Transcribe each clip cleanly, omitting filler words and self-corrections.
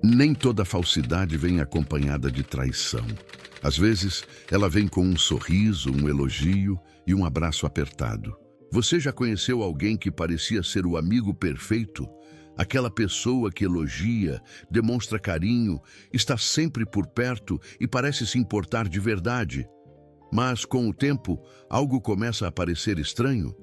Nem toda falsidade vem acompanhada de traição. Às vezes, ela vem com um sorriso, um elogio e um abraço apertado. Você já conheceu alguém que parecia ser o amigo perfeito? Aquela pessoa que elogia, demonstra carinho, está sempre por perto e parece se importar de verdade. Mas, com o tempo, algo começa a parecer estranho.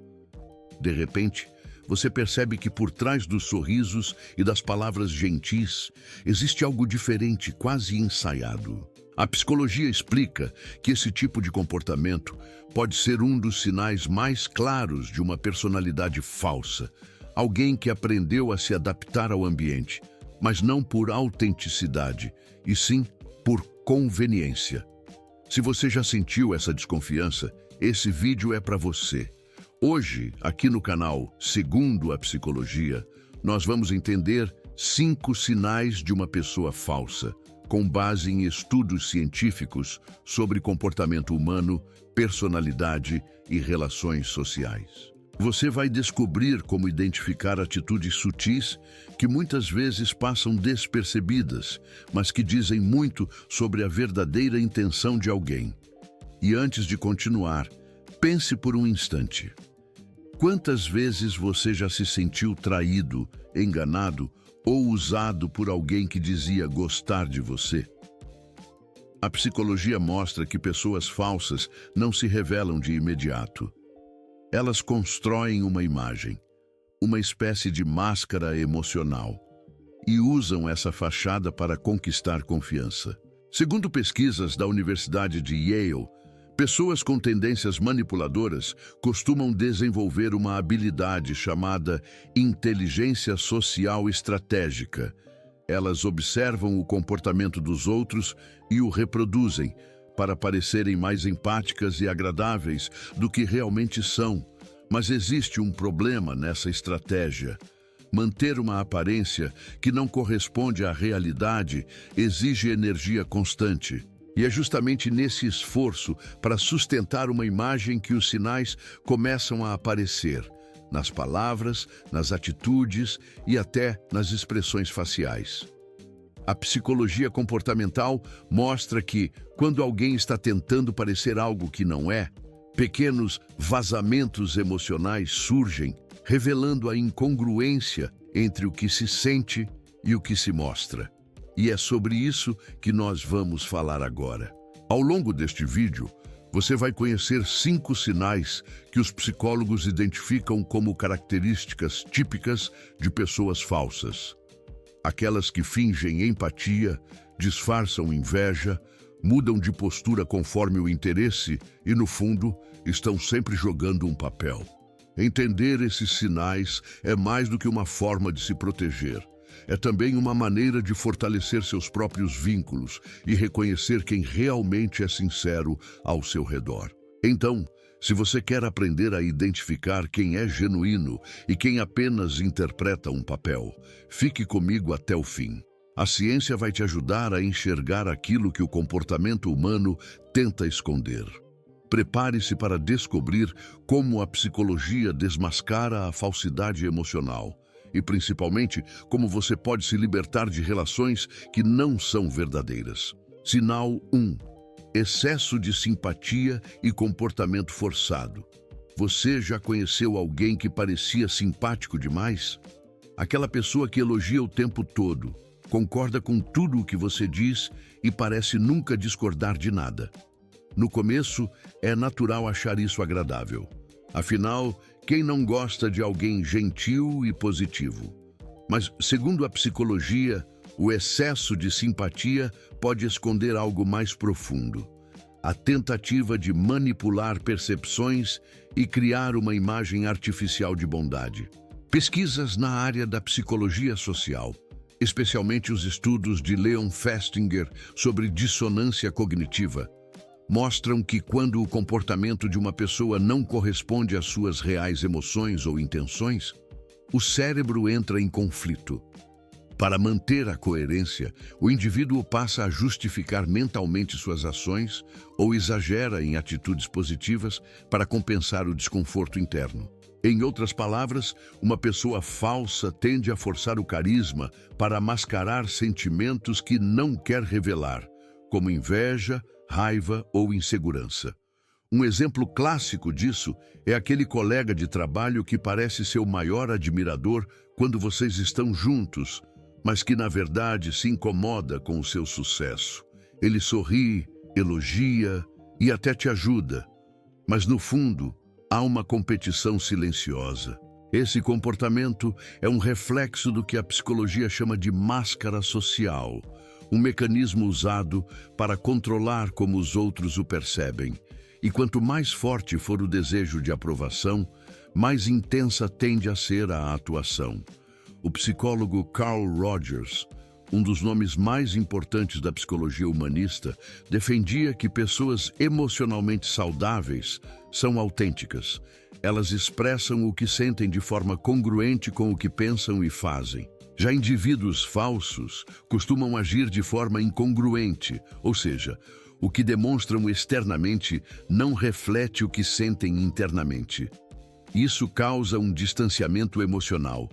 De repente, você percebe que por trás dos sorrisos e das palavras gentis, existe algo diferente, quase ensaiado. A psicologia explica que esse tipo de comportamento pode ser um dos sinais mais claros de uma personalidade falsa. Alguém que aprendeu a se adaptar ao ambiente, mas não por autenticidade, e sim por conveniência. Se você já sentiu essa desconfiança, esse vídeo é para você. Hoje, aqui no canal Segundo a Psicologia, nós vamos entender 5 sinais de uma pessoa falsa, com base em estudos científicos sobre comportamento humano, personalidade e relações sociais. Você vai descobrir como identificar atitudes sutis que muitas vezes passam despercebidas, mas que dizem muito sobre a verdadeira intenção de alguém. E antes de continuar, pense por um instante. Quantas vezes você já se sentiu traído, enganado ou usado por alguém que dizia gostar de você? A psicologia mostra que pessoas falsas não se revelam de imediato. Elas constroem uma imagem, uma espécie de máscara emocional, e usam essa fachada para conquistar confiança. Segundo pesquisas da Universidade de Yale, pessoas com tendências manipuladoras costumam desenvolver uma habilidade chamada inteligência social estratégica. Elas observam o comportamento dos outros e o reproduzem para parecerem mais empáticas e agradáveis do que realmente são. Mas existe um problema nessa estratégia. Manter uma aparência que não corresponde à realidade exige energia constante. E é justamente nesse esforço para sustentar uma imagem que os sinais começam a aparecer, nas palavras, nas atitudes e até nas expressões faciais. A psicologia comportamental mostra que, quando alguém está tentando parecer algo que não é, pequenos vazamentos emocionais surgem, revelando a incongruência entre o que se sente e o que se mostra. E é sobre isso que nós vamos falar agora. Ao longo deste vídeo, você vai conhecer 5 sinais que os psicólogos identificam como características típicas de pessoas falsas. Aquelas que fingem empatia, disfarçam inveja, mudam de postura conforme o interesse e, no fundo, estão sempre jogando um papel. Entender esses sinais é mais do que uma forma de se proteger. É também uma maneira de fortalecer seus próprios vínculos e reconhecer quem realmente é sincero ao seu redor. Então, se você quer aprender a identificar quem é genuíno e quem apenas interpreta um papel, fique comigo até o fim. A ciência vai te ajudar a enxergar aquilo que o comportamento humano tenta esconder. Prepare-se para descobrir como a psicologia desmascara a falsidade emocional. E, principalmente, como você pode se libertar de relações que não são verdadeiras. Sinal 1. Excesso de simpatia e comportamento forçado. Você já conheceu alguém que parecia simpático demais? Aquela pessoa que elogia o tempo todo, concorda com tudo o que você diz e parece nunca discordar de nada. No começo, é natural achar isso agradável. Afinal, quem não gosta de alguém gentil e positivo? Mas, segundo a psicologia, o excesso de simpatia pode esconder algo mais profundo. A tentativa de manipular percepções e criar uma imagem artificial de bondade. Pesquisas na área da psicologia social, especialmente os estudos de Leon Festinger sobre dissonância cognitiva, mostram que quando o comportamento de uma pessoa não corresponde às suas reais emoções ou intenções, o cérebro entra em conflito. Para manter a coerência, o indivíduo passa a justificar mentalmente suas ações ou exagera em atitudes positivas para compensar o desconforto interno. Em outras palavras, uma pessoa falsa tende a forçar o carisma para mascarar sentimentos que não quer revelar, como inveja, raiva ou insegurança. Um exemplo clássico disso é aquele colega de trabalho que parece seu maior admirador quando vocês estão juntos, mas que na verdade se incomoda com o seu sucesso. Ele sorri, elogia e até te ajuda, mas no fundo há uma competição silenciosa. Esse comportamento é um reflexo do que a psicologia chama de máscara social, um mecanismo usado para controlar como os outros o percebem. E quanto mais forte for o desejo de aprovação, mais intensa tende a ser a atuação. O psicólogo Carl Rogers, um dos nomes mais importantes da psicologia humanista, defendia que pessoas emocionalmente saudáveis são autênticas. Elas expressam o que sentem de forma congruente com o que pensam e fazem. Já indivíduos falsos costumam agir de forma incongruente, ou seja, o que demonstram externamente não reflete o que sentem internamente. Isso causa um distanciamento emocional.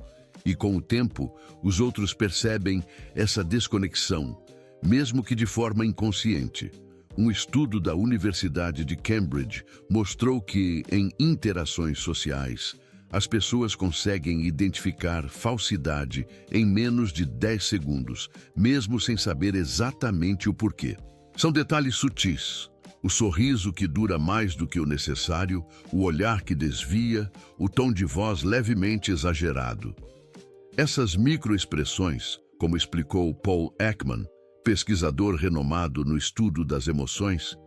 E com o tempo, os outros percebem essa desconexão, mesmo que de forma inconsciente. Um estudo da Universidade de Cambridge mostrou que, em interações sociais, as pessoas conseguem identificar falsidade em menos de 10 segundos, mesmo sem saber exatamente o porquê. São detalhes sutis. O sorriso que dura mais do que o necessário, o olhar que desvia, o tom de voz levemente exagerado. Essas microexpressões, como explicou Paul Ekman, pesquisador renomado no estudo das emoções,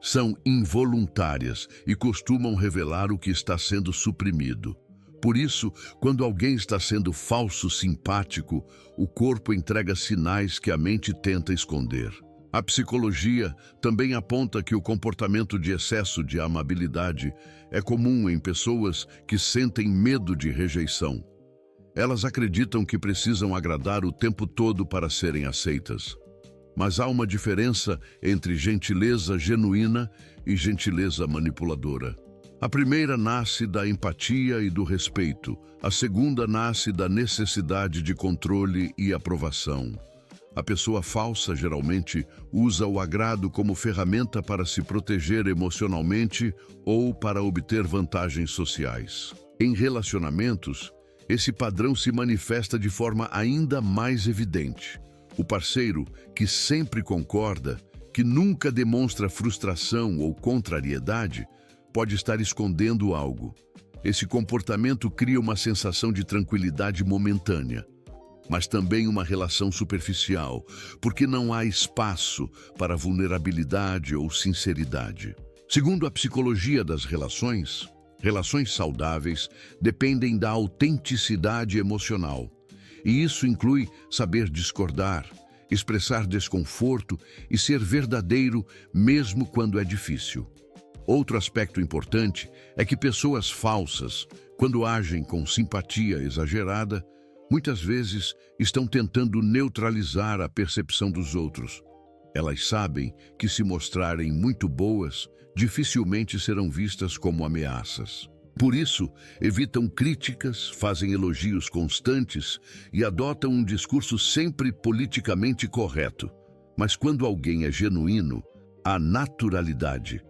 são involuntárias e costumam revelar o que está sendo suprimido. Por isso, quando alguém está sendo falso simpático, o corpo entrega sinais que a mente tenta esconder. A psicologia também aponta que o comportamento de excesso de amabilidade é comum em pessoas que sentem medo de rejeição. Elas acreditam que precisam agradar o tempo todo para serem aceitas. Mas há uma diferença entre gentileza genuína e gentileza manipuladora. A primeira nasce da empatia e do respeito. A segunda nasce da necessidade de controle e aprovação. A pessoa falsa geralmente usa o agrado como ferramenta para se proteger emocionalmente ou para obter vantagens sociais. Em relacionamentos, esse padrão se manifesta de forma ainda mais evidente. O parceiro que sempre concorda, que nunca demonstra frustração ou contrariedade, pode estar escondendo algo. Esse comportamento cria uma sensação de tranquilidade momentânea, mas também uma relação superficial, porque não há espaço para vulnerabilidade ou sinceridade. Segundo a psicologia das relações saudáveis dependem da autenticidade emocional. E isso inclui saber discordar, expressar desconforto e ser verdadeiro mesmo quando é difícil. Outro aspecto importante é que pessoas falsas, quando agem com simpatia exagerada, muitas vezes estão tentando neutralizar a percepção dos outros. Elas sabem que, se mostrarem muito boas, dificilmente serão vistas como ameaças. Por isso, evitam críticas, fazem elogios constantes e adotam um discurso sempre politicamente correto. Mas quando alguém é genuíno, há naturalidade.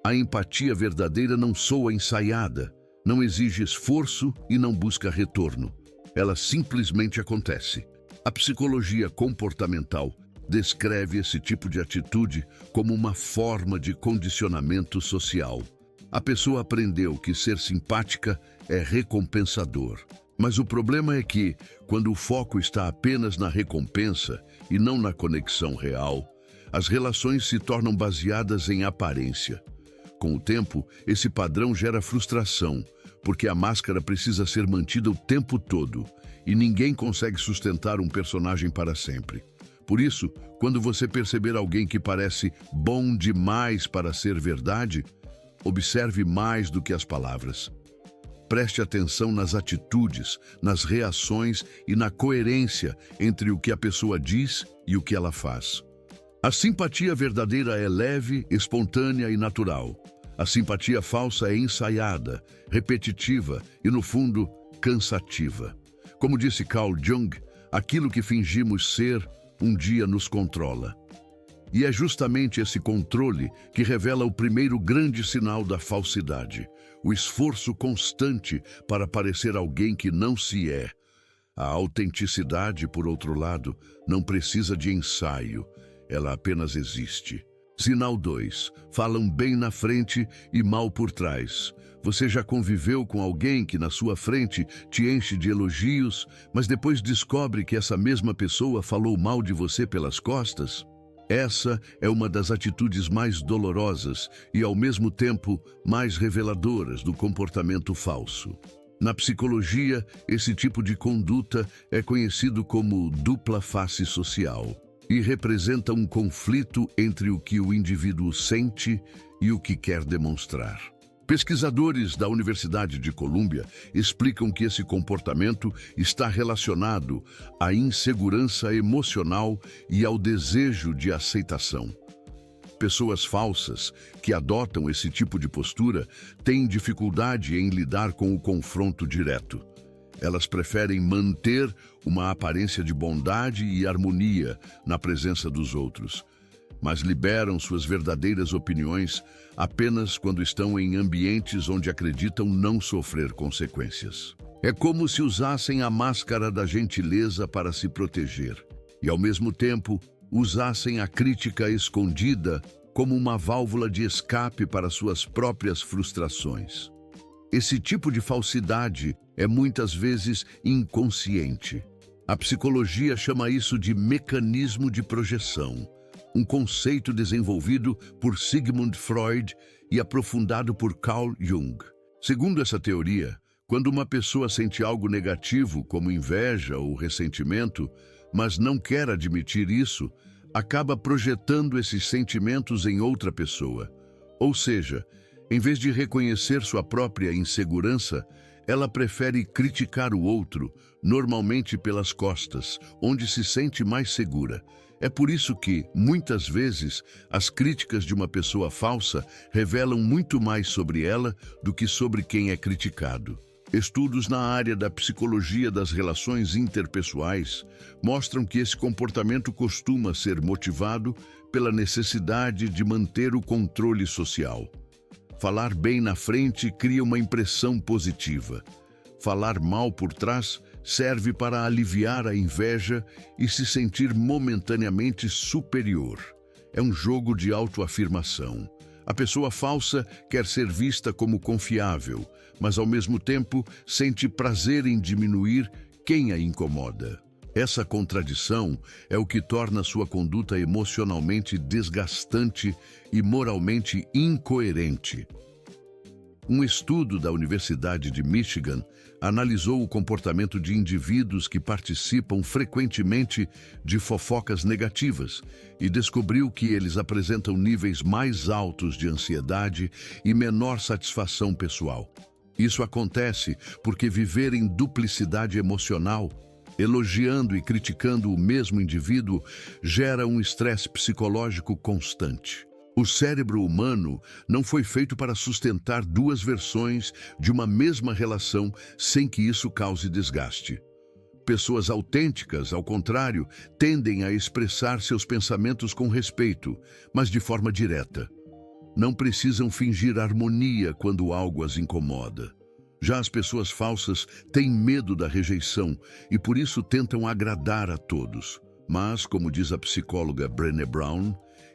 A empatia verdadeira não soa ensaiada, não exige esforço e não busca retorno. Ela simplesmente acontece. A psicologia comportamental descreve esse tipo de atitude como uma forma de condicionamento social. A pessoa aprendeu que ser simpática é recompensador. Mas o problema é que, quando o foco está apenas na recompensa e não na conexão real, as relações se tornam baseadas em aparência. Com o tempo, esse padrão gera frustração, porque a máscara precisa ser mantida o tempo todo e ninguém consegue sustentar um personagem para sempre. Por isso, quando você perceber alguém que parece bom demais para ser verdade, observe mais do que as palavras. Preste atenção nas atitudes, nas reações e na coerência entre o que a pessoa diz e o que ela faz. A simpatia verdadeira é leve, espontânea e natural. A simpatia falsa é ensaiada, repetitiva e, no fundo, cansativa. Como disse Carl Jung, aquilo que fingimos ser, um dia nos controla. E é justamente esse controle que revela o primeiro grande sinal da falsidade, o esforço constante para parecer alguém que não se é. A autenticidade, por outro lado, não precisa de ensaio, ela apenas existe. Sinal 2. Falam bem na frente e mal por trás. Você já conviveu com alguém que na sua frente te enche de elogios, mas depois descobre que essa mesma pessoa falou mal de você pelas costas? Essa é uma das atitudes mais dolorosas e, ao mesmo tempo, mais reveladoras do comportamento falso. Na psicologia, esse tipo de conduta é conhecido como dupla face social e representa um conflito entre o que o indivíduo sente e o que quer demonstrar. Pesquisadores da Universidade de Colômbia explicam que esse comportamento está relacionado à insegurança emocional e ao desejo de aceitação. Pessoas falsas que adotam esse tipo de postura têm dificuldade em lidar com o confronto direto. Elas preferem manter uma aparência de bondade e harmonia na presença dos outros, mas liberam suas verdadeiras opiniões apenas quando estão em ambientes onde acreditam não sofrer consequências. É como se usassem a máscara da gentileza para se proteger e, ao mesmo tempo, usassem a crítica escondida como uma válvula de escape para suas próprias frustrações. Esse tipo de falsidade é muitas vezes inconsciente. A psicologia chama isso de mecanismo de projeção, um conceito desenvolvido por Sigmund Freud e aprofundado por Carl Jung. Segundo essa teoria, quando uma pessoa sente algo negativo, como inveja ou ressentimento, mas não quer admitir isso, acaba projetando esses sentimentos em outra pessoa. Ou seja, em vez de reconhecer sua própria insegurança, ela prefere criticar o outro, normalmente pelas costas, onde se sente mais segura. É por isso que, muitas vezes, as críticas de uma pessoa falsa revelam muito mais sobre ela do que sobre quem é criticado. Estudos na área da psicologia das relações interpessoais mostram que esse comportamento costuma ser motivado pela necessidade de manter o controle social. Falar bem na frente cria uma impressão positiva. Falar mal por trás serve para aliviar a inveja e se sentir momentaneamente superior. É um jogo de autoafirmação. A pessoa falsa quer ser vista como confiável, mas ao mesmo tempo sente prazer em diminuir quem a incomoda. Essa contradição é o que torna sua conduta emocionalmente desgastante e moralmente incoerente. Um estudo da Universidade de Michigan analisou o comportamento de indivíduos que participam frequentemente de fofocas negativas e descobriu que eles apresentam níveis mais altos de ansiedade e menor satisfação pessoal. Isso acontece porque viver em duplicidade emocional, elogiando e criticando o mesmo indivíduo, gera um estresse psicológico constante. O cérebro humano não foi feito para sustentar duas versões de uma mesma relação sem que isso cause desgaste. Pessoas autênticas, ao contrário, tendem a expressar seus pensamentos com respeito, mas de forma direta. Não precisam fingir harmonia quando algo as incomoda. Já as pessoas falsas têm medo da rejeição e por isso tentam agradar a todos. Mas, como diz a psicóloga Brené Brown,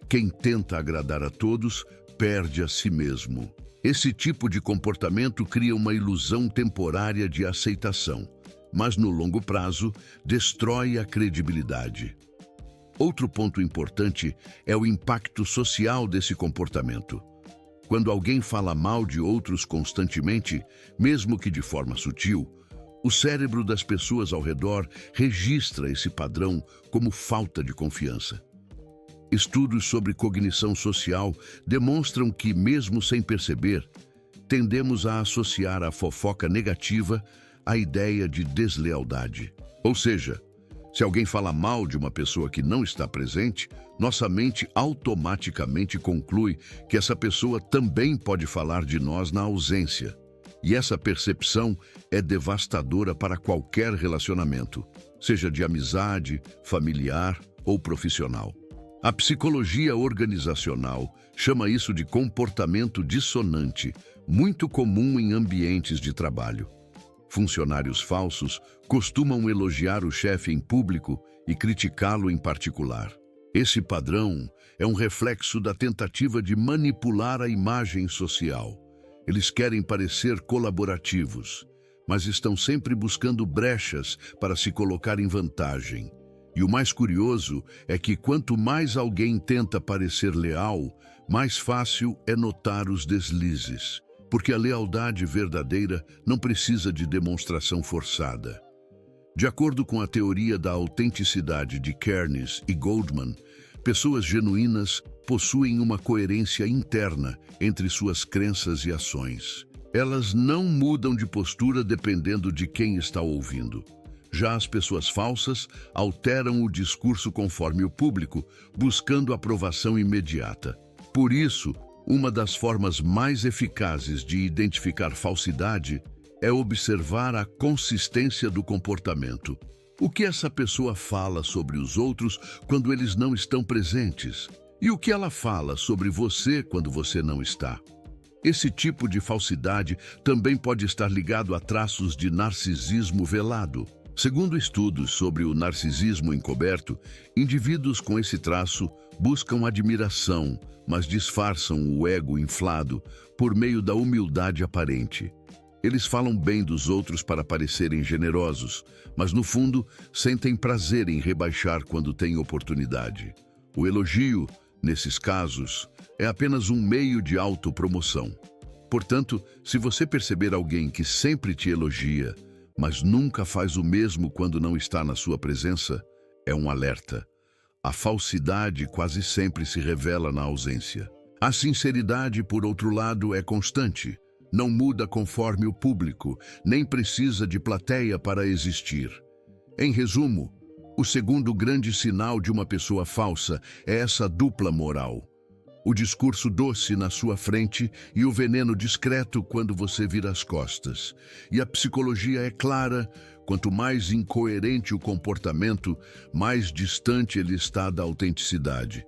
quem tenta agradar a todos perde a si mesmo. Esse tipo de comportamento cria uma ilusão temporária de aceitação, mas no longo prazo destrói a credibilidade. Outro ponto importante é o impacto social desse comportamento. Quando alguém fala mal de outros constantemente, mesmo que de forma sutil, o cérebro das pessoas ao redor registra esse padrão como falta de confiança. Estudos sobre cognição social demonstram que, mesmo sem perceber, tendemos a associar a fofoca negativa à ideia de deslealdade. Ou seja, Se alguém fala mal de uma pessoa que não está presente, nossa mente automaticamente conclui que essa pessoa também pode falar de nós na ausência. E essa percepção é devastadora para qualquer relacionamento, seja de amizade, familiar ou profissional. A psicologia organizacional chama isso de comportamento dissonante, muito comum em ambientes de trabalho. Funcionários falsos costumam elogiar o chefe em público e criticá-lo em particular. Esse padrão é um reflexo da tentativa de manipular a imagem social. Eles querem parecer colaborativos, mas estão sempre buscando brechas para se colocar em vantagem. E o mais curioso é que quanto mais alguém tenta parecer leal, mais fácil é notar os deslizes, porque a lealdade verdadeira não precisa de demonstração forçada. De acordo com a teoria da autenticidade de Kearns e Goldman, pessoas genuínas possuem uma coerência interna entre suas crenças e ações. Elas não mudam de postura dependendo de quem está ouvindo. Já as pessoas falsas alteram o discurso conforme o público, buscando aprovação imediata. Por isso, uma das formas mais eficazes de identificar falsidade é observar a consistência do comportamento. O que essa pessoa fala sobre os outros quando eles não estão presentes? E o que ela fala sobre você quando você não está? Esse tipo de falsidade também pode estar ligado a traços de narcisismo velado. Segundo estudos sobre o narcisismo encoberto, indivíduos com esse traço buscam admiração, mas disfarçam o ego inflado por meio da humildade aparente. Eles falam bem dos outros para parecerem generosos, mas no fundo sentem prazer em rebaixar quando têm oportunidade. O elogio, nesses casos, é apenas um meio de autopromoção. Portanto, se você perceber alguém que sempre te elogia, mas nunca faz o mesmo quando não está na sua presença, é um alerta. A falsidade quase sempre se revela na ausência. A sinceridade, por outro lado, é constante. Não muda conforme o público, nem precisa de plateia para existir. Em resumo, o segundo grande sinal de uma pessoa falsa é essa dupla moral. O discurso doce na sua frente e o veneno discreto quando você vira as costas. E a psicologia é clara: quanto mais incoerente o comportamento, mais distante ele está da autenticidade.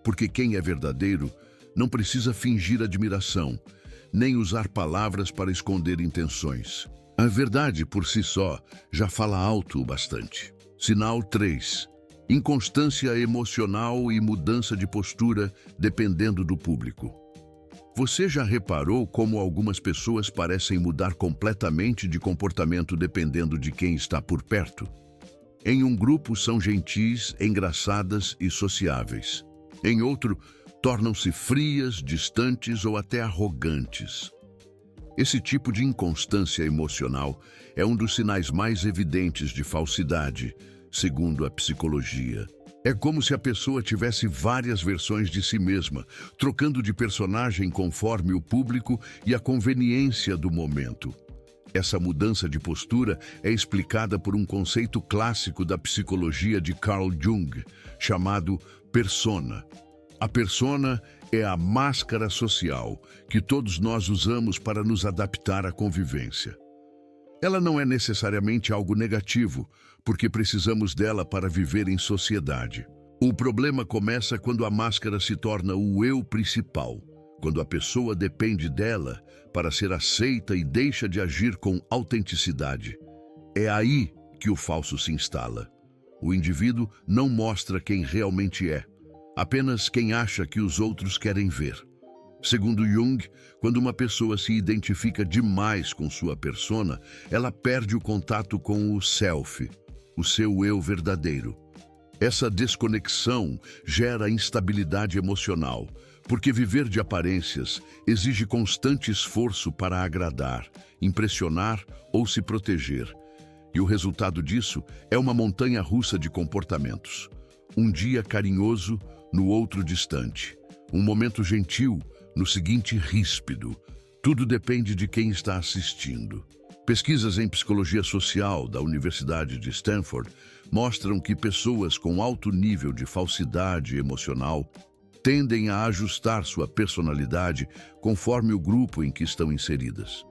Porque quem é verdadeiro não precisa fingir admiração, nem usar palavras para esconder intenções. A verdade, por si só, já fala alto o bastante. Sinal 3. Inconstância emocional e mudança de postura dependendo do público. Você já reparou como algumas pessoas parecem mudar completamente de comportamento dependendo de quem está por perto? Em um grupo são gentis, engraçadas e sociáveis. Em outro, tornam-se frias, distantes ou até arrogantes. Esse tipo de inconstância emocional é um dos sinais mais evidentes de falsidade, segundo a psicologia. É como se a pessoa tivesse várias versões de si mesma, trocando de personagem conforme o público e a conveniência do momento. Essa mudança de postura é explicada por um conceito clássico da psicologia de Carl Jung, chamado persona. A persona é a máscara social que todos nós usamos para nos adaptar à convivência. Ela não é necessariamente algo negativo, porque precisamos dela para viver em sociedade. O problema começa quando a máscara se torna o eu principal, quando a pessoa depende dela para ser aceita e deixa de agir com autenticidade. É aí que o falso se instala. O indivíduo não mostra quem realmente é, apenas quem acha que os outros querem ver. Segundo Jung, quando uma pessoa se identifica demais com sua persona, ela perde o contato com o self, o seu eu verdadeiro. Essa desconexão gera instabilidade emocional, porque viver de aparências exige constante esforço para agradar, impressionar ou se proteger. E o resultado disso é uma montanha-russa de comportamentos. Um dia carinhoso, no outro distante. Um momento gentil, no seguinte ríspido. Tudo depende de quem está assistindo. Pesquisas em psicologia social da Universidade de Stanford mostram que pessoas com alto nível de falsidade emocional tendem a ajustar sua personalidade conforme o grupo em que estão inseridas.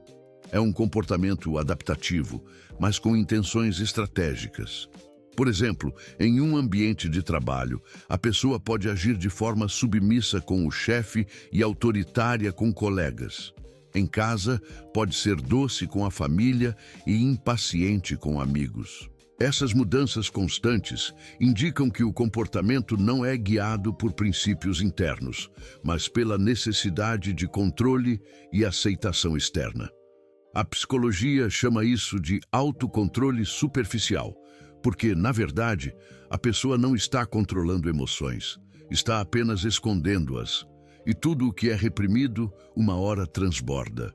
É um comportamento adaptativo, mas com intenções estratégicas. Por exemplo, em um ambiente de trabalho, a pessoa pode agir de forma submissa com o chefe e autoritária com colegas. Em casa, pode ser doce com a família e impaciente com amigos. Essas mudanças constantes indicam que o comportamento não é guiado por princípios internos, mas pela necessidade de controle e aceitação externa. A psicologia chama isso de autocontrole superficial, porque, na verdade, a pessoa não está controlando emoções, está apenas escondendo-as. E tudo o que é reprimido, uma hora transborda.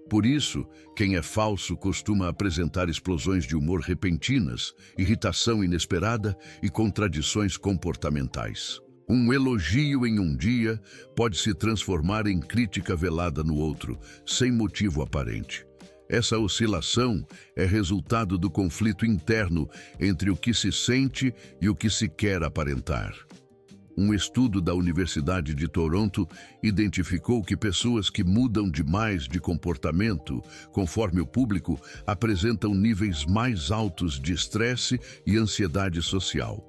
Por isso, quem é falso costuma apresentar explosões de humor repentinas, irritação inesperada e contradições comportamentais. Um elogio em um dia pode se transformar em crítica velada no outro, sem motivo aparente. Essa oscilação é resultado do conflito interno entre o que se sente e o que se quer aparentar. Um estudo da Universidade de Toronto identificou que pessoas que mudam demais de comportamento conforme o público apresentam níveis mais altos de estresse e ansiedade social.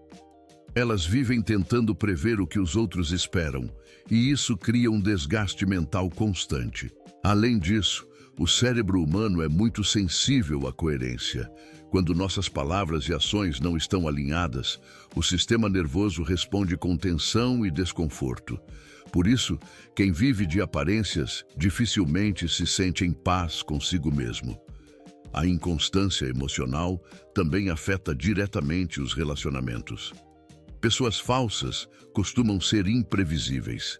Elas vivem tentando prever o que os outros esperam, e isso cria um desgaste mental constante. Além disso, o cérebro humano é muito sensível à coerência. Quando nossas palavras e ações não estão alinhadas, o sistema nervoso responde com tensão e desconforto. Por isso, quem vive de aparências dificilmente se sente em paz consigo mesmo. A inconstância emocional também afeta diretamente os relacionamentos. Pessoas falsas costumam ser imprevisíveis.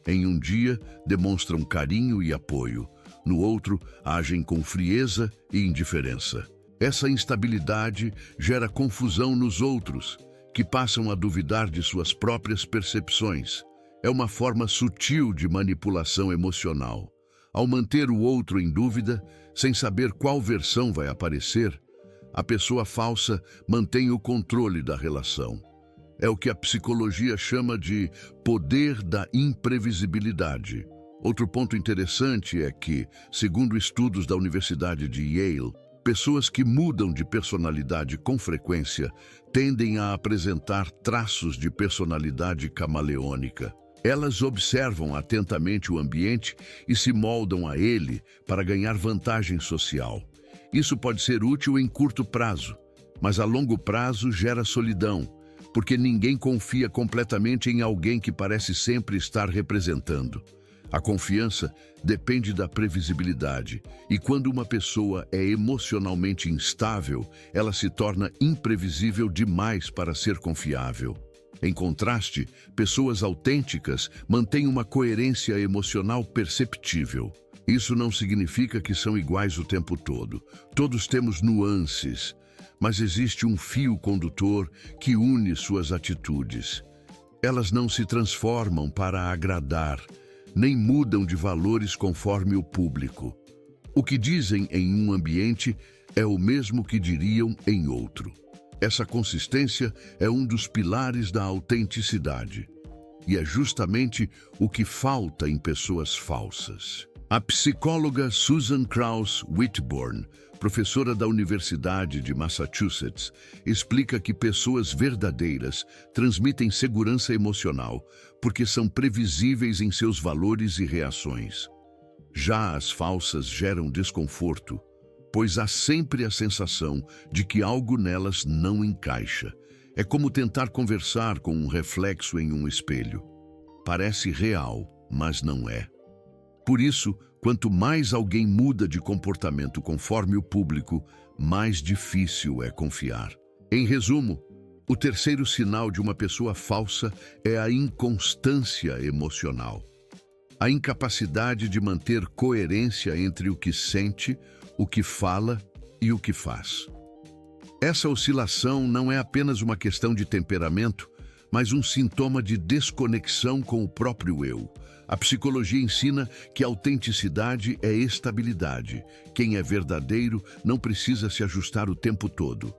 Em um dia, demonstram carinho e apoio. No outro, agem com frieza e indiferença. Essa instabilidade gera confusão nos outros, que passam a duvidar de suas próprias percepções. É uma forma sutil de manipulação emocional. Ao manter o outro em dúvida, sem saber qual versão vai aparecer, a pessoa falsa mantém o controle da relação. É o que a psicologia chama de poder da imprevisibilidade. Outro ponto interessante é que, segundo estudos da Universidade de Yale, pessoas que mudam de personalidade com frequência tendem a apresentar traços de personalidade camaleônica. Elas observam atentamente o ambiente e se moldam a ele para ganhar vantagem social. Isso pode ser útil em curto prazo, mas a longo prazo gera solidão, porque ninguém confia completamente em alguém que parece sempre estar representando. A confiança depende da previsibilidade, e quando uma pessoa é emocionalmente instável, ela se torna imprevisível demais para ser confiável. Em contraste, pessoas autênticas mantêm uma coerência emocional perceptível. Isso não significa que são iguais o tempo todo. Todos temos nuances, mas existe um fio condutor que une suas atitudes. Elas não se transformam para agradar, nem mudam de valores conforme o público. O que dizem em um ambiente é o mesmo que diriam em outro. Essa consistência é um dos pilares da autenticidade. E é justamente o que falta em pessoas falsas. A psicóloga Susan Krauss Whitburn, professora da Universidade de Massachusetts, explica que pessoas verdadeiras transmitem segurança emocional porque são previsíveis em seus valores e reações. Já as falsas geram desconforto, pois há sempre a sensação de que algo nelas não encaixa. É como tentar conversar com um reflexo em um espelho. Parece real, mas não é. Por isso, quanto mais alguém muda de comportamento conforme o público, mais difícil é confiar. Em resumo, o terceiro sinal de uma pessoa falsa é a inconstância emocional. A incapacidade de manter coerência entre o que sente, o que fala e o que faz. Essa oscilação não é apenas uma questão de temperamento, mas um sintoma de desconexão com o próprio eu. A psicologia ensina que autenticidade é estabilidade. Quem é verdadeiro não precisa se ajustar o tempo todo.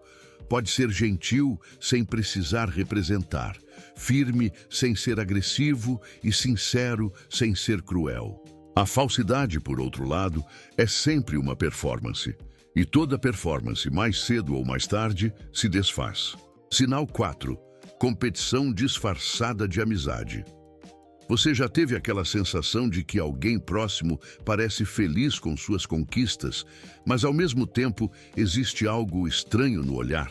Pode ser gentil sem precisar representar, firme sem ser agressivo e sincero sem ser cruel. A falsidade, por outro lado, é sempre uma performance. E toda performance, mais cedo ou mais tarde, se desfaz. Sinal 4. Competição disfarçada de amizade. Você já teve aquela sensação de que alguém próximo parece feliz com suas conquistas, mas ao mesmo tempo existe algo estranho no olhar?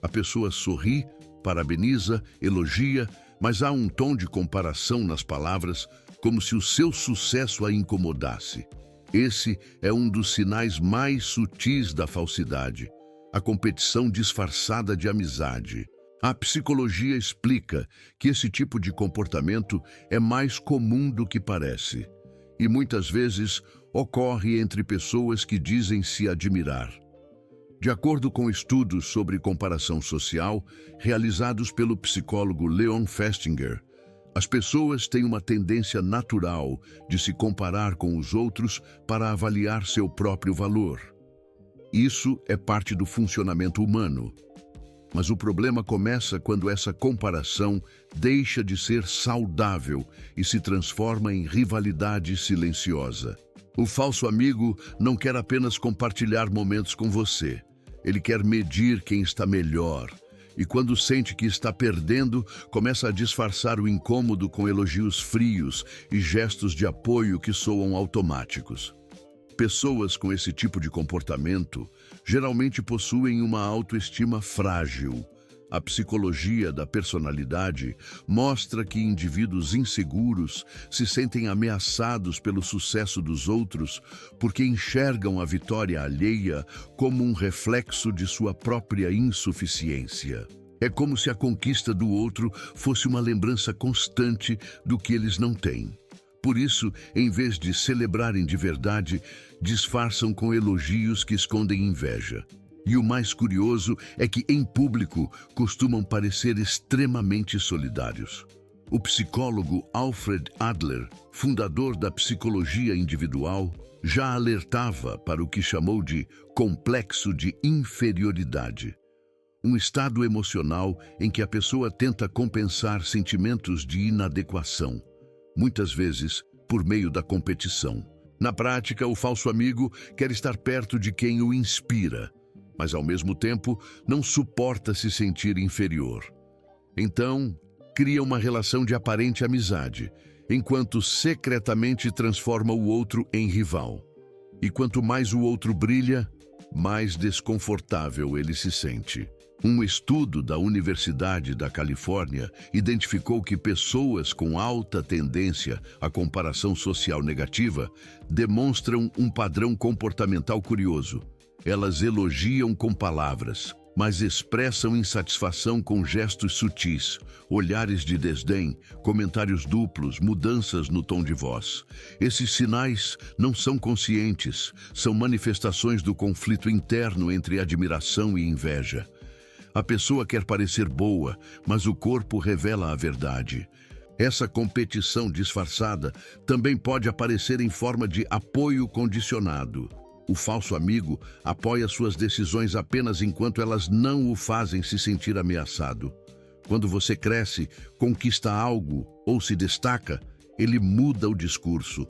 A pessoa sorri, parabeniza, elogia, mas há um tom de comparação nas palavras, como se o seu sucesso a incomodasse. Esse é um dos sinais mais sutis da falsidade, a competição disfarçada de amizade. A psicologia explica que esse tipo de comportamento é mais comum do que parece, e muitas vezes ocorre entre pessoas que dizem se admirar. De acordo com estudos sobre comparação social, realizados pelo psicólogo Leon Festinger, as pessoas têm uma tendência natural de se comparar com os outros para avaliar seu próprio valor. Isso é parte do funcionamento humano. Mas o problema começa quando essa comparação deixa de ser saudável e se transforma em rivalidade silenciosa. O falso amigo não quer apenas compartilhar momentos com você. Ele quer medir quem está melhor. E quando sente que está perdendo, começa a disfarçar o incômodo com elogios frios e gestos de apoio que soam automáticos. Pessoas com esse tipo de comportamento geralmente possuem uma autoestima frágil. A psicologia da personalidade mostra que indivíduos inseguros se sentem ameaçados pelo sucesso dos outros porque enxergam a vitória alheia como um reflexo de sua própria insuficiência. É como se a conquista do outro fosse uma lembrança constante do que eles não têm. Por isso, em vez de celebrarem de verdade, disfarçam com elogios que escondem inveja. E o mais curioso é que, em público, costumam parecer extremamente solidários. O psicólogo Alfred Adler, fundador da psicologia individual, já alertava para o que chamou de complexo de inferioridade. Um estado emocional em que a pessoa tenta compensar sentimentos de inadequação, muitas vezes por meio da competição. Na prática, o falso amigo quer estar perto de quem o inspira, mas ao mesmo tempo não suporta se sentir inferior. Então, cria uma relação de aparente amizade, enquanto secretamente transforma o outro em rival. E quanto mais o outro brilha, mais desconfortável ele se sente. Um estudo da Universidade da Califórnia identificou que pessoas com alta tendência à comparação social negativa demonstram um padrão comportamental curioso. Elas elogiam com palavras, mas expressam insatisfação com gestos sutis, olhares de desdém, comentários duplos, mudanças no tom de voz. Esses sinais não são conscientes, são manifestações do conflito interno entre admiração e inveja. A pessoa quer parecer boa, mas o corpo revela a verdade. Essa competição disfarçada também pode aparecer em forma de apoio condicionado. O falso amigo apoia suas decisões apenas enquanto elas não o fazem se sentir ameaçado. Quando você cresce, conquista algo ou se destaca, ele muda o discurso.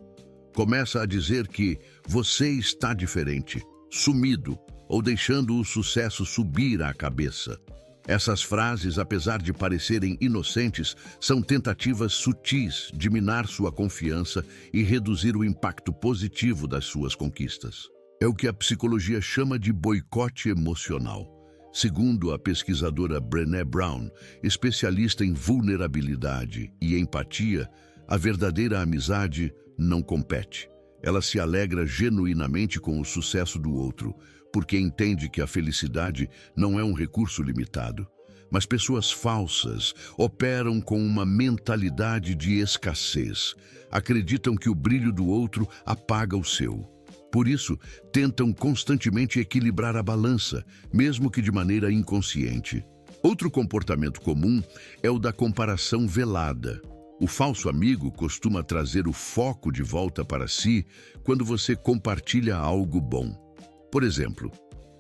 Começa a dizer que você está diferente, sumido, ou deixando o sucesso subir à cabeça. Essas frases, apesar de parecerem inocentes, são tentativas sutis de minar sua confiança e reduzir o impacto positivo das suas conquistas. É o que a psicologia chama de boicote emocional. Segundo a pesquisadora Brené Brown, especialista em vulnerabilidade e empatia, a verdadeira amizade não compete. Ela se alegra genuinamente com o sucesso do outro, porque entende que a felicidade não é um recurso limitado. Mas pessoas falsas operam com uma mentalidade de escassez. Acreditam que o brilho do outro apaga o seu. Por isso, tentam constantemente equilibrar a balança, mesmo que de maneira inconsciente. Outro comportamento comum é o da comparação velada. O falso amigo costuma trazer o foco de volta para si quando você compartilha algo bom. Por exemplo,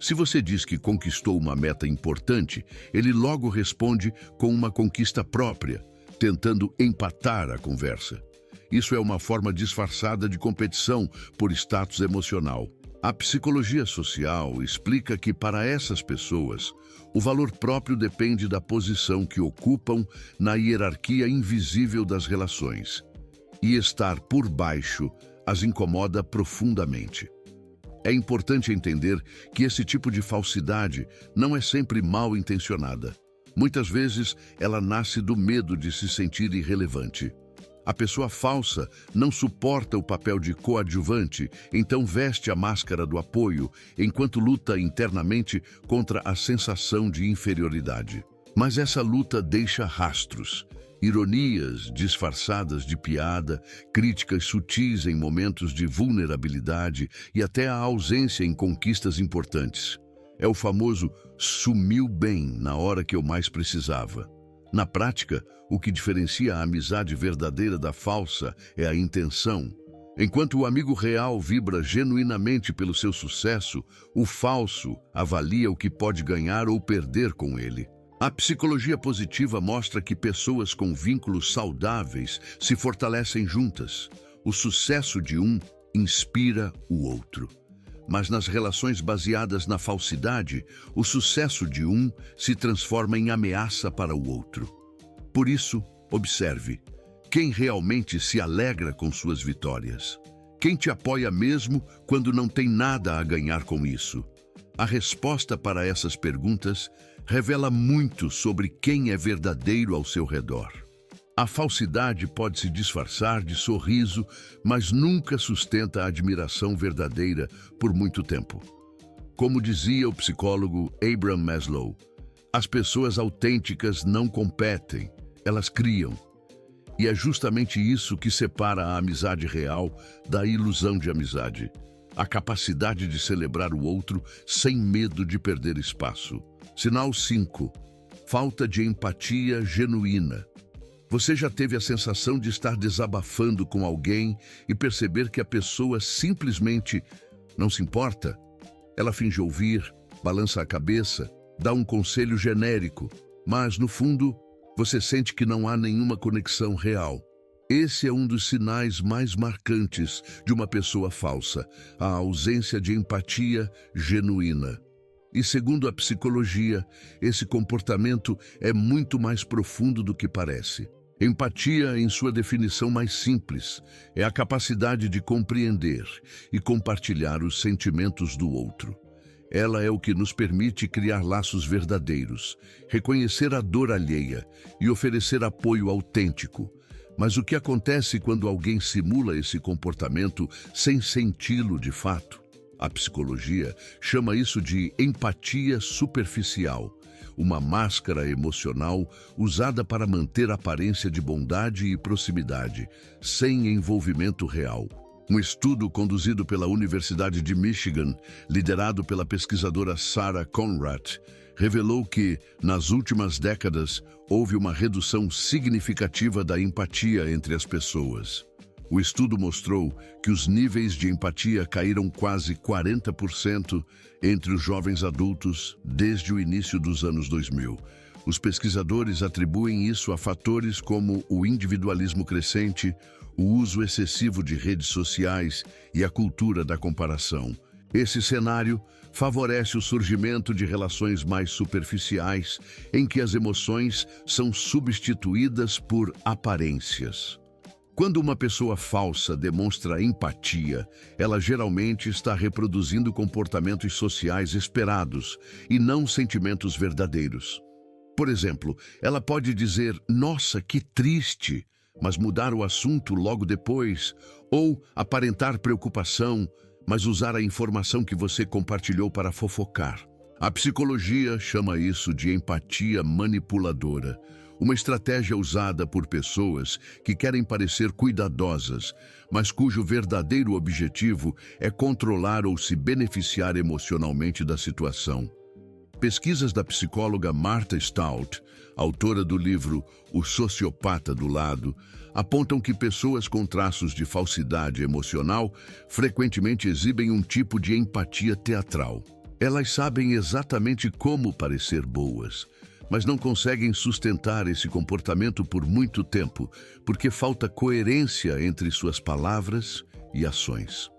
se você diz que conquistou uma meta importante, ele logo responde com uma conquista própria, tentando empatar a conversa. Isso é uma forma disfarçada de competição por status emocional. A psicologia social explica que, para essas pessoas, o valor próprio depende da posição que ocupam na hierarquia invisível das relações. E estar por baixo as incomoda profundamente. É importante entender que esse tipo de falsidade não é sempre mal intencionada. Muitas vezes, ela nasce do medo de se sentir irrelevante. A pessoa falsa não suporta o papel de coadjuvante, então veste a máscara do apoio, enquanto luta internamente contra a sensação de inferioridade. Mas essa luta deixa rastros, ironias disfarçadas de piada, críticas sutis em momentos de vulnerabilidade e até a ausência em conquistas importantes. É o famoso "sumiu bem na hora que eu mais precisava". Na prática, o que diferencia a amizade verdadeira da falsa é a intenção. Enquanto o amigo real vibra genuinamente pelo seu sucesso, o falso avalia o que pode ganhar ou perder com ele. A psicologia positiva mostra que pessoas com vínculos saudáveis se fortalecem juntas. O sucesso de um inspira o outro. Mas nas relações baseadas na falsidade, o sucesso de um se transforma em ameaça para o outro. Por isso, observe: quem realmente se alegra com suas vitórias? Quem te apoia mesmo quando não tem nada a ganhar com isso? A resposta para essas perguntas revela muito sobre quem é verdadeiro ao seu redor. A falsidade pode se disfarçar de sorriso, mas nunca sustenta a admiração verdadeira por muito tempo. Como dizia o psicólogo Abraham Maslow, as pessoas autênticas não competem, elas criam. E é justamente isso que separa a amizade real da ilusão de amizade. A capacidade de celebrar o outro sem medo de perder espaço. Sinal 5. Falta de empatia genuína. Você já teve a sensação de estar desabafando com alguém e perceber que a pessoa simplesmente não se importa? Ela finge ouvir, balança a cabeça, dá um conselho genérico, mas, no fundo, você sente que não há nenhuma conexão real. Esse é um dos sinais mais marcantes de uma pessoa falsa, a ausência de empatia genuína. E segundo a psicologia, esse comportamento é muito mais profundo do que parece. Empatia, em sua definição mais simples, é a capacidade de compreender e compartilhar os sentimentos do outro. Ela é o que nos permite criar laços verdadeiros, reconhecer a dor alheia e oferecer apoio autêntico. Mas o que acontece quando alguém simula esse comportamento sem senti-lo de fato? A psicologia chama isso de empatia superficial, uma máscara emocional usada para manter a aparência de bondade e proximidade, sem envolvimento real. Um estudo conduzido pela Universidade de Michigan, liderado pela pesquisadora Sarah Conrad, revelou que, nas últimas décadas, houve uma redução significativa da empatia entre as pessoas. O estudo mostrou que os níveis de empatia caíram quase 40% entre os jovens adultos desde o início dos anos 2000. Os pesquisadores atribuem isso a fatores como o individualismo crescente, o uso excessivo de redes sociais e a cultura da comparação. Esse cenário favorece o surgimento de relações mais superficiais, em que as emoções são substituídas por aparências. Quando uma pessoa falsa demonstra empatia, ela geralmente está reproduzindo comportamentos sociais esperados e não sentimentos verdadeiros. Por exemplo, ela pode dizer, "Nossa, que triste", mas mudar o assunto logo depois, ou aparentar preocupação, mas usar a informação que você compartilhou para fofocar. A psicologia chama isso de empatia manipuladora, uma estratégia usada por pessoas que querem parecer cuidadosas, mas cujo verdadeiro objetivo é controlar ou se beneficiar emocionalmente da situação. Pesquisas da psicóloga Martha Stout, autora do livro O Sociopata do Lado, apontam que pessoas com traços de falsidade emocional frequentemente exibem um tipo de empatia teatral. Elas sabem exatamente como parecer boas, mas não conseguem sustentar esse comportamento por muito tempo, porque falta coerência entre suas palavras e ações.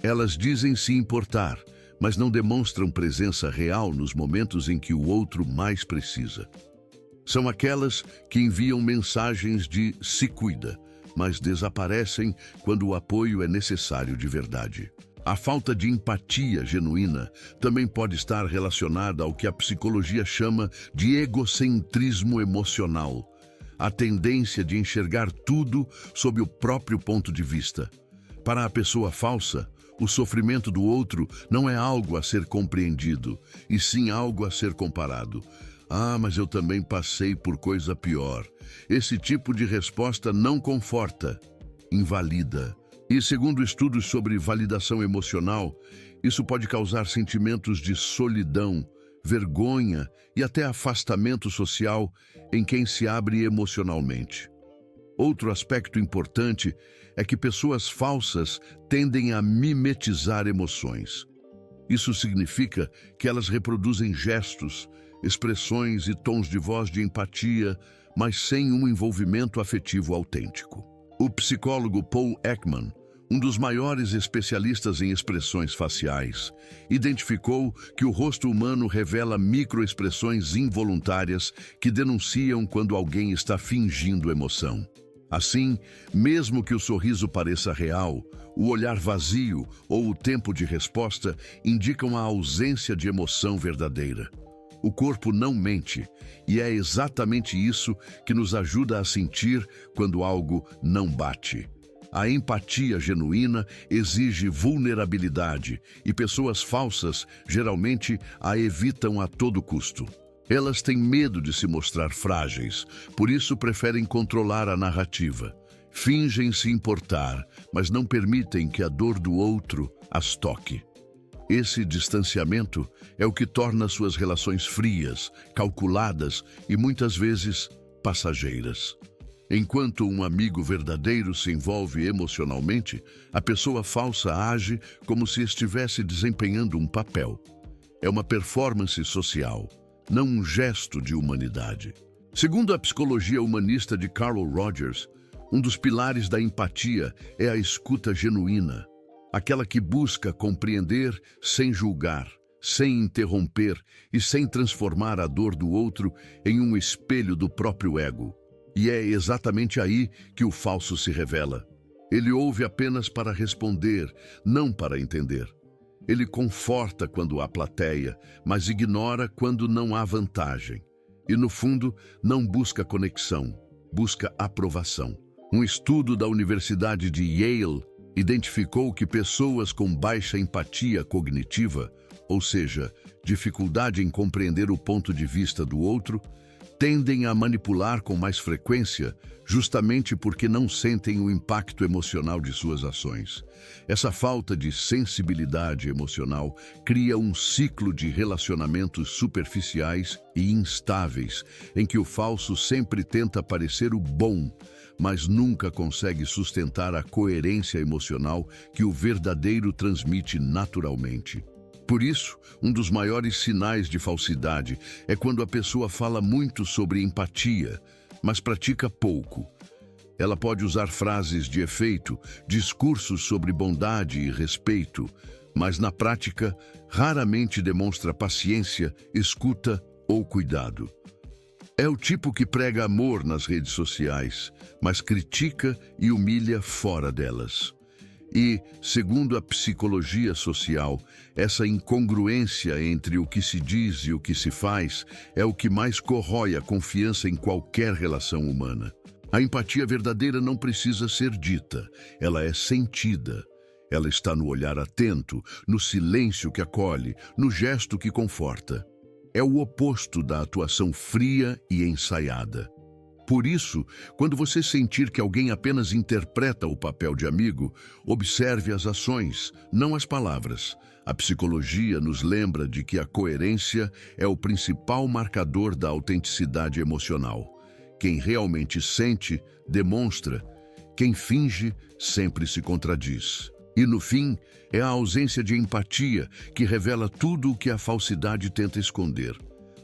Elas dizem se importar, mas não demonstram presença real nos momentos em que o outro mais precisa. São aquelas que enviam mensagens de "se cuida", mas desaparecem quando o apoio é necessário de verdade. A falta de empatia genuína também pode estar relacionada ao que a psicologia chama de egocentrismo emocional, a tendência de enxergar tudo sob o próprio ponto de vista. Para a pessoa falsa, o sofrimento do outro não é algo a ser compreendido, e sim algo a ser comparado. "Ah, mas eu também passei por coisa pior." Esse tipo de resposta não conforta, invalida. E segundo estudos sobre validação emocional, isso pode causar sentimentos de solidão, vergonha e até afastamento social em quem se abre emocionalmente. Outro aspecto importante é que pessoas falsas tendem a mimetizar emoções. Isso significa que elas reproduzem gestos, expressões e tons de voz de empatia, mas sem um envolvimento afetivo autêntico. O psicólogo Paul Ekman, um dos maiores especialistas em expressões faciais, identificou que o rosto humano revela microexpressões involuntárias que denunciam quando alguém está fingindo emoção. Assim, mesmo que o sorriso pareça real, o olhar vazio ou o tempo de resposta indicam a ausência de emoção verdadeira. O corpo não mente, e é exatamente isso que nos ajuda a sentir quando algo não bate. A empatia genuína exige vulnerabilidade, e pessoas falsas geralmente a evitam a todo custo. Elas têm medo de se mostrar frágeis, por isso preferem controlar a narrativa. Fingem se importar, mas não permitem que a dor do outro as toque. Esse distanciamento é o que torna suas relações frias, calculadas e muitas vezes passageiras. Enquanto um amigo verdadeiro se envolve emocionalmente, a pessoa falsa age como se estivesse desempenhando um papel. É uma performance social, não um gesto de humanidade. Segundo a psicologia humanista de Carl Rogers, um dos pilares da empatia é a escuta genuína, aquela que busca compreender sem julgar, sem interromper e sem transformar a dor do outro em um espelho do próprio ego. E é exatamente aí que o falso se revela. Ele ouve apenas para responder, não para entender. Ele conforta quando há plateia, mas ignora quando não há vantagem. E, no fundo, não busca conexão, busca aprovação. Um estudo da Universidade de Yale identificou que pessoas com baixa empatia cognitiva, ou seja, dificuldade em compreender o ponto de vista do outro, tendem a manipular com mais frequência, justamente porque não sentem o impacto emocional de suas ações. Essa falta de sensibilidade emocional cria um ciclo de relacionamentos superficiais e instáveis, em que o falso sempre tenta parecer o bom, mas nunca consegue sustentar a coerência emocional que o verdadeiro transmite naturalmente. Por isso, um dos maiores sinais de falsidade é quando a pessoa fala muito sobre empatia, mas pratica pouco. Ela pode usar frases de efeito, discursos sobre bondade e respeito, mas na prática raramente demonstra paciência, escuta ou cuidado. É o tipo que prega amor nas redes sociais, mas critica e humilha fora delas. E, segundo a psicologia social, essa incongruência entre o que se diz e o que se faz é o que mais corrói a confiança em qualquer relação humana. A empatia verdadeira não precisa ser dita, ela é sentida. Ela está no olhar atento, no silêncio que acolhe, no gesto que conforta. É o oposto da atuação fria e ensaiada. Por isso, quando você sentir que alguém apenas interpreta o papel de amigo, observe as ações, não as palavras. A psicologia nos lembra de que a coerência é o principal marcador da autenticidade emocional. Quem realmente sente, demonstra. Quem finge, sempre se contradiz. E, no fim, é a ausência de empatia que revela tudo o que a falsidade tenta esconder.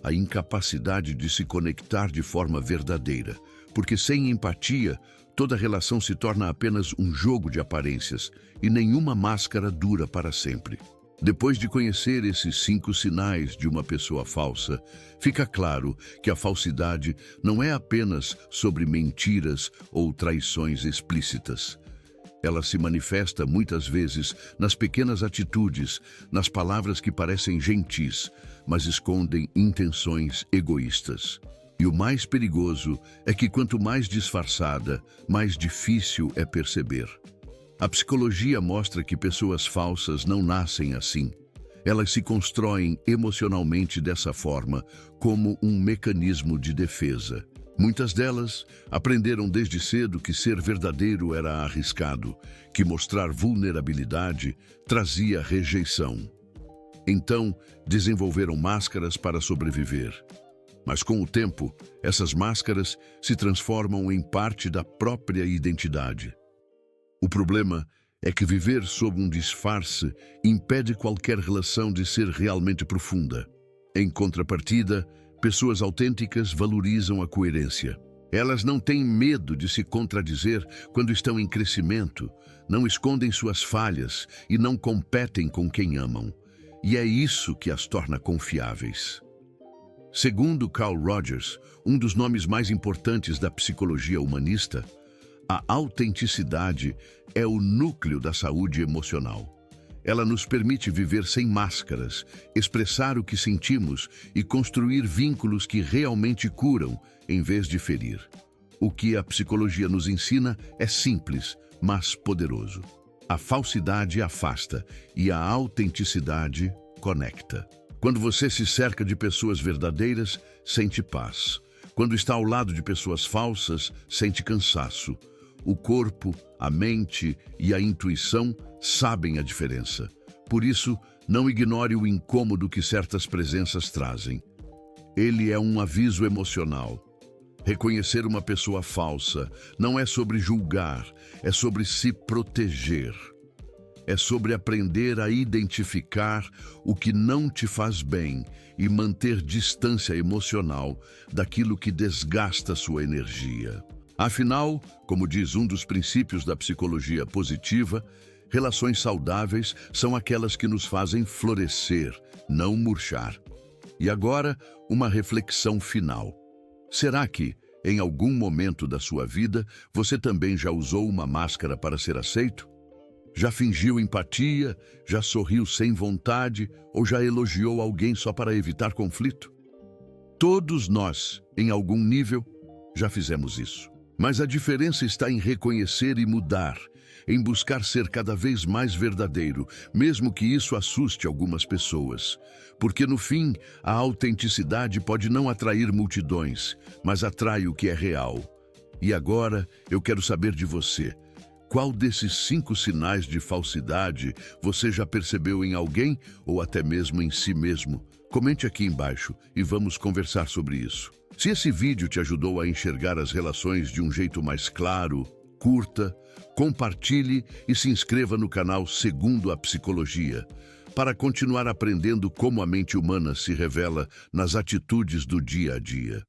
A incapacidade de se conectar de forma verdadeira. Porque sem empatia, toda relação se torna apenas um jogo de aparências e nenhuma máscara dura para sempre. Depois de conhecer esses 5 sinais de uma pessoa falsa, fica claro que a falsidade não é apenas sobre mentiras ou traições explícitas. Ela se manifesta muitas vezes nas pequenas atitudes, nas palavras que parecem gentis, mas escondem intenções egoístas. E o mais perigoso é que quanto mais disfarçada, mais difícil é perceber. A psicologia mostra que pessoas falsas não nascem assim. Elas se constroem emocionalmente dessa forma, como um mecanismo de defesa. Muitas delas aprenderam desde cedo que ser verdadeiro era arriscado, que mostrar vulnerabilidade trazia rejeição. Então, desenvolveram máscaras para sobreviver. Mas com o tempo, essas máscaras se transformam em parte da própria identidade. O problema é que viver sob um disfarce impede qualquer relação de ser realmente profunda. Em contrapartida, pessoas autênticas valorizam a coerência. Elas não têm medo de se contradizer quando estão em crescimento, não escondem suas falhas e não competem com quem amam. E é isso que as torna confiáveis. Segundo Carl Rogers, um dos nomes mais importantes da psicologia humanista, a autenticidade é o núcleo da saúde emocional. Ela nos permite viver sem máscaras, expressar o que sentimos e construir vínculos que realmente curam, em vez de ferir. O que a psicologia nos ensina é simples, mas poderoso. A falsidade afasta e a autenticidade conecta. Quando você se cerca de pessoas verdadeiras, sente paz. Quando está ao lado de pessoas falsas, sente cansaço. O corpo, a mente e a intuição sabem a diferença. Por isso, não ignore o incômodo que certas presenças trazem. Ele é um aviso emocional. Reconhecer uma pessoa falsa não é sobre julgar, é sobre se proteger. É sobre aprender a identificar o que não te faz bem e manter distância emocional daquilo que desgasta sua energia. Afinal, como diz um dos princípios da psicologia positiva, relações saudáveis são aquelas que nos fazem florescer, não murchar. E agora, uma reflexão final. Será que, em algum momento da sua vida, você também já usou uma máscara para ser aceito? Já fingiu empatia, já sorriu sem vontade ou já elogiou alguém só para evitar conflito? Todos nós, em algum nível, já fizemos isso. Mas a diferença está em reconhecer e mudar, em buscar ser cada vez mais verdadeiro, mesmo que isso assuste algumas pessoas. Porque, no fim, a autenticidade pode não atrair multidões, mas atrai o que é real. E agora, eu quero saber de você. Qual desses 5 sinais de falsidade você já percebeu em alguém ou até mesmo em si mesmo? Comente aqui embaixo e vamos conversar sobre isso. Se esse vídeo te ajudou a enxergar as relações de um jeito mais claro, curta, compartilhe e se inscreva no canal Segundo a Psicologia, para continuar aprendendo como a mente humana se revela nas atitudes do dia a dia.